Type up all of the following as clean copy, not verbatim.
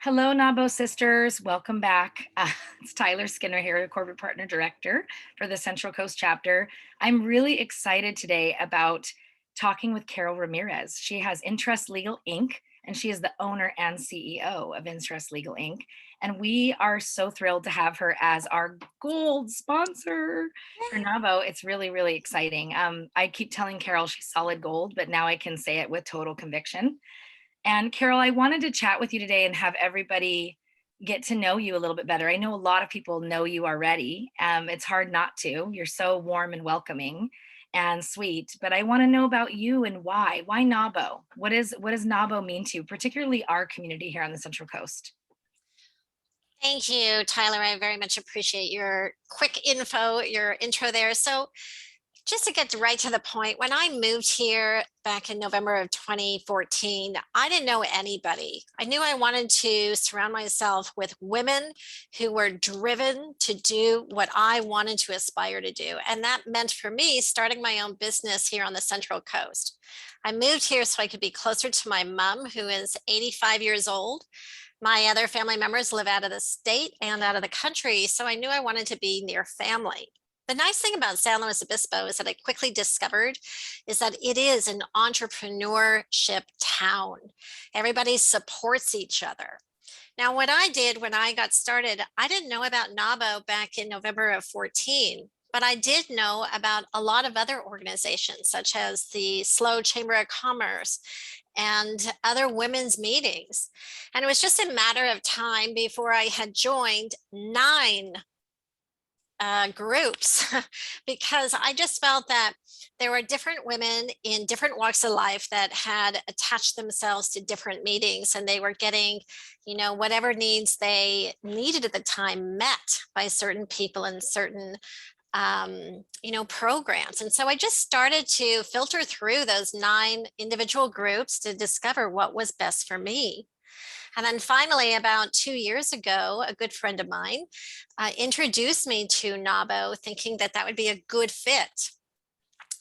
Hello, NAWBO sisters. Welcome back. It's Tyler Skinner here, the Corporate Partner Director for the Central Coast chapter. I'm really excited today about talking with Carol Ramirez. She has Interest Legal Inc., and she is the owner and CEO of Interest Legal Inc. And we are so thrilled to have her as our gold sponsor for NAWBO. It's really, really exciting. I keep telling Carol she's solid gold, but now I can say it with total conviction. And Carol, I wanted to chat with you today and have everybody get to know you a little bit better. I know a lot of people know you already. It's hard not to. You're so warm and welcoming and sweet, but I want to know about you and why. Why NAWBO? What does NAWBO mean to you, particularly our community here on the Central Coast? Thank you, Tyler. I very much appreciate your quick info, your intro there. So just to get right to the point, when I moved here back in November of 2014, I didn't know anybody. I knew I wanted to surround myself with women who were driven to do what I wanted to aspire to do. And that meant for me starting my own business here on the Central Coast. I moved here so I could be closer to my mom, who is 85 years old. My other family members live out of the state and out of the country, so I knew I wanted to be near family. The nice thing about San Luis Obispo is that I quickly discovered is that it is an entrepreneurship town. Everybody supports each other. Now, what I did when I got started, I didn't know about NAWBO back in November of 14, but I did know about a lot of other organizations, such as the SLO Chamber of Commerce and other women's meetings. And it was just a matter of time before I had joined 9 groups because I just felt that there were different women in different walks of life that had attached themselves to different meetings, and they were getting, whatever needs they needed at the time met by certain people in certain programs. And so I just started to filter through those 9 individual groups to discover what was best for me. And then finally, about 2 years ago, a good friend of mine introduced me to NAWBO, thinking that that would be a good fit.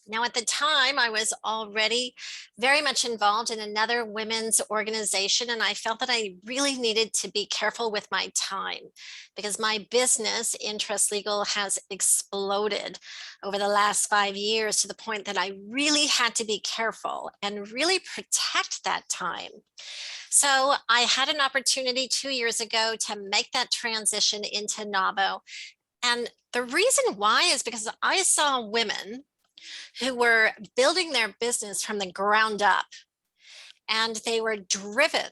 Now, at the time, I was already very much involved in another women's organization, and I felt that I really needed to be careful with my time because my business, Interest Legal, has exploded over the last 5 years to the point that I really had to be careful and really protect that time. So I had an opportunity 2 years ago to make that transition into NAWBO. And the reason why is because I saw women who were building their business from the ground up, and they were driven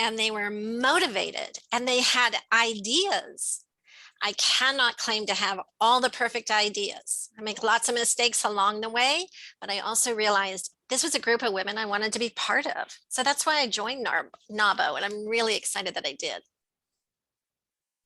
and they were motivated and they had ideas. I cannot claim to have all the perfect ideas. I make lots of mistakes along the way, but I also realized this was a group of women I wanted to be part of. So that's why I joined NAWBO, and I'm really excited that I did.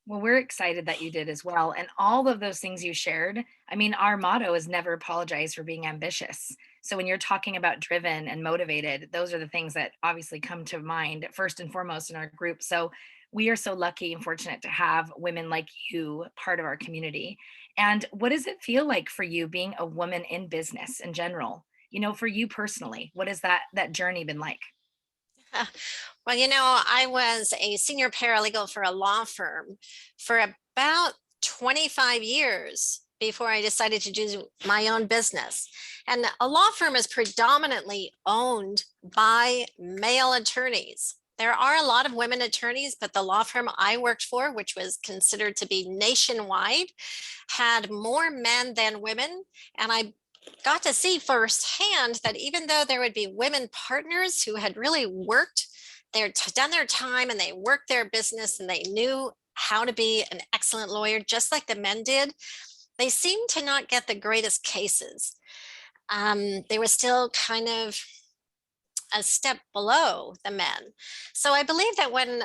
Well, we're excited that you did as well. And all of those things you shared, I mean, our motto is never apologize for being ambitious. So when you're talking about driven and motivated, those are the things that obviously come to mind first and foremost in our group. So we are so lucky and fortunate to have women like you part of our community. And what does it feel like for you being a woman in business in general? For you personally, what has that journey been like? Well, I was a senior paralegal for a law firm for about 25 years before I decided to do my own business. And a law firm is predominantly owned by male attorneys. There are a lot of women attorneys, but the law firm I worked for, which was considered to be nationwide, had more men than women. And I got to see firsthand that even though there would be women partners who had really worked, they'd done their time and they worked their business and they knew how to be an excellent lawyer, just like the men did, they seemed to not get the greatest cases. They were still kind of a step below the men. So I believe that when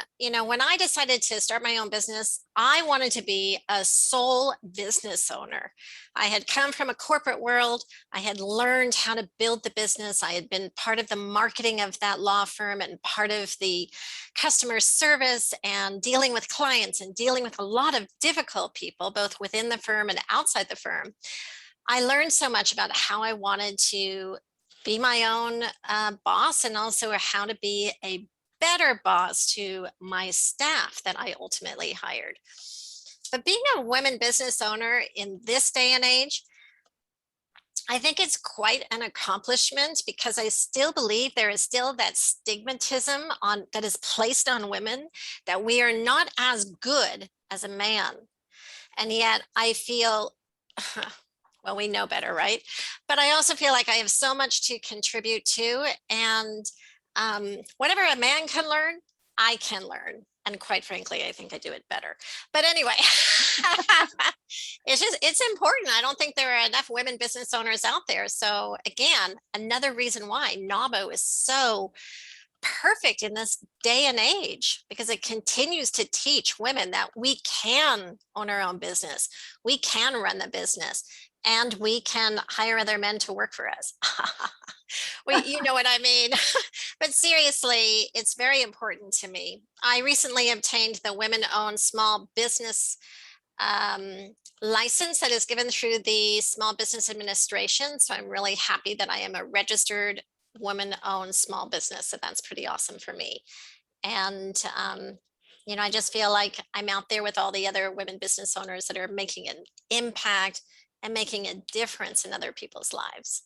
I decided to start my own business, I wanted to be a sole business owner. I had come from a corporate world. I had learned how to build the business. I had been part of the marketing of that law firm and part of the customer service and dealing with clients and dealing with a lot of difficult people, both within the firm and outside the firm. I learned so much about how I wanted to be my own boss and also how to be a better boss to my staff that I ultimately hired. But being a women business owner in this day and age, I think it's quite an accomplishment because I still believe there is still that stigmatism on that is placed on women that we are not as good as a man. And yet I feel, well, we know better, right? But I also feel like I have so much to contribute to. And whatever a man can learn, I can learn. And quite frankly, I think I do it better. But anyway, it's important. I don't think there are enough women business owners out there. So again, another reason why NAWBO is so perfect in this day and age, because it continues to teach women that we can own our own business, we can run the business, and we can hire other men to work for us. Well, you know what I mean. But seriously, it's very important to me. I recently obtained the women-owned small business license that is given through the Small Business Administration. So I'm really happy that I am a registered woman-owned small business. So that's pretty awesome for me. And I just feel like I'm out there with all the other women business owners that are making an impact and making a difference in other people's lives.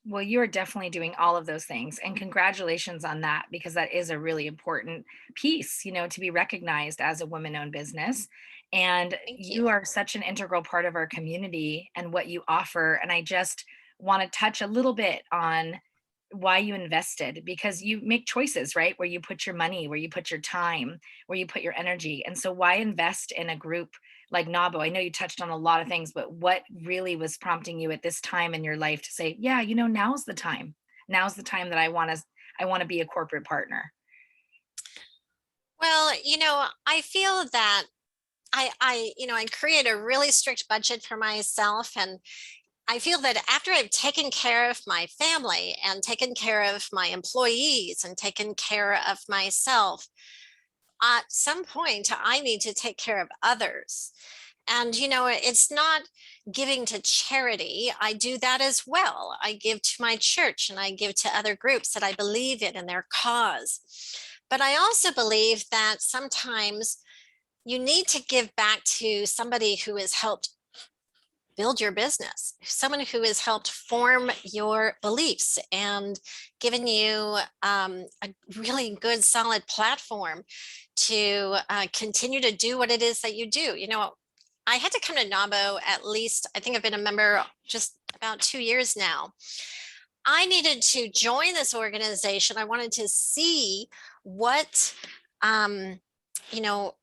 Well, you are definitely doing all of those things. And congratulations on that, because that is a really important piece, to be recognized as a woman owned business. And Thank you. you are such an integral part of our community and what you offer. And I just want to touch a little bit on why you invested, because you make choices, right? Where you put your money, where you put your time, where you put your energy. And so why invest in a group like NAWBO? I know you touched on a lot of things, but what really was prompting you at this time in your life to say, yeah, now's the time. Now's the time that I want to be a corporate partner. Well, I feel that I create a really strict budget for myself. And I feel that after I've taken care of my family and taken care of my employees and taken care of myself, at some point I need to take care of others. And, it's not giving to charity. I do that as well. I give to my church and I give to other groups that I believe in and their cause. But I also believe that sometimes you need to give back to somebody who has helped build your business, someone who has helped form your beliefs and given you a really good, solid platform to continue to do what it is that you do. I had to come to NAWBO at least, I think I've been a member just about 2 years now. I needed to join this organization. I wanted to see what, you know,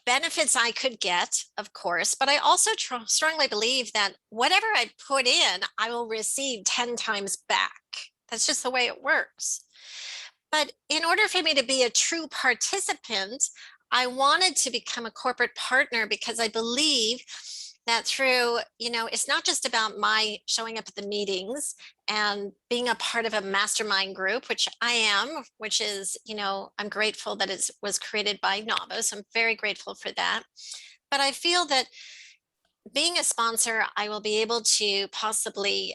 benefits I could get, of course, but I also strongly believe that whatever I put in, I will receive 10 times back. That's just the way it works. But in order for me to be a true participant, I wanted to become a corporate partner because I believe that through, it's not just about my showing up at the meetings and being a part of a mastermind group, which I am, which is, I'm grateful that it was created by NAWBO. So I'm very grateful for that. But I feel that being a sponsor, I will be able to possibly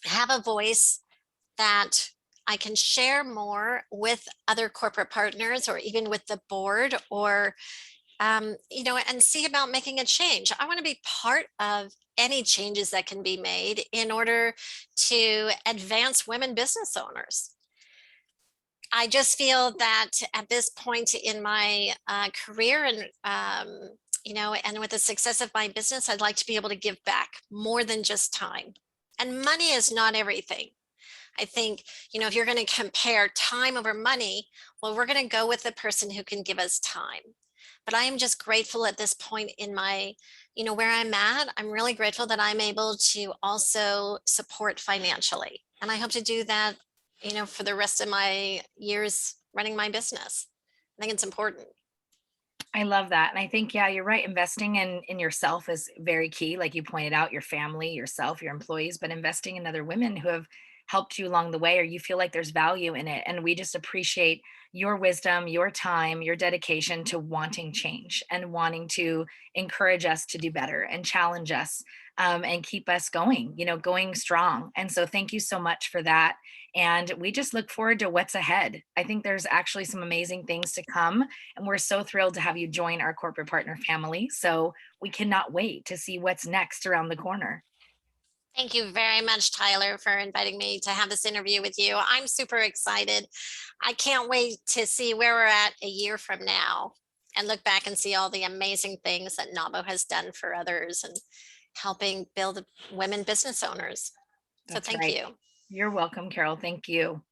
have a voice that I can share more with other corporate partners or even with the board or and see about making a change. I want to be part of any changes that can be made in order to advance women business owners. I just feel that at this point in my career and and with the success of my business, I'd like to be able to give back more than just time. And money is not everything. I think, if you're going to compare time over money, well, we're going to go with the person who can give us time. But I am just grateful at this point in my, where I'm at. I'm really grateful that I'm able to also support financially. And I hope to do that, for the rest of my years running my business. I think it's important. I love that. And I think, yeah, you're right. Investing in yourself is very key. Like you pointed out, your family, yourself, your employees, but investing in other women who have helped you along the way, or you feel like there's value in it. And we just appreciate your wisdom, your time, your dedication to wanting change and wanting to encourage us to do better and challenge us and keep us going, going strong. And so thank you so much for that. And we just look forward to what's ahead. I think there's actually some amazing things to come. And we're so thrilled to have you join our corporate partner family. So we cannot wait to see what's next around the corner. Thank you very much, Tyler, for inviting me to have this interview with you. I'm super excited. I can't wait to see where we're at a year from now and look back and see all the amazing things that NAWBO has done for others and helping build women business owners. So That's thank right. you. You're welcome, Carol. Thank you.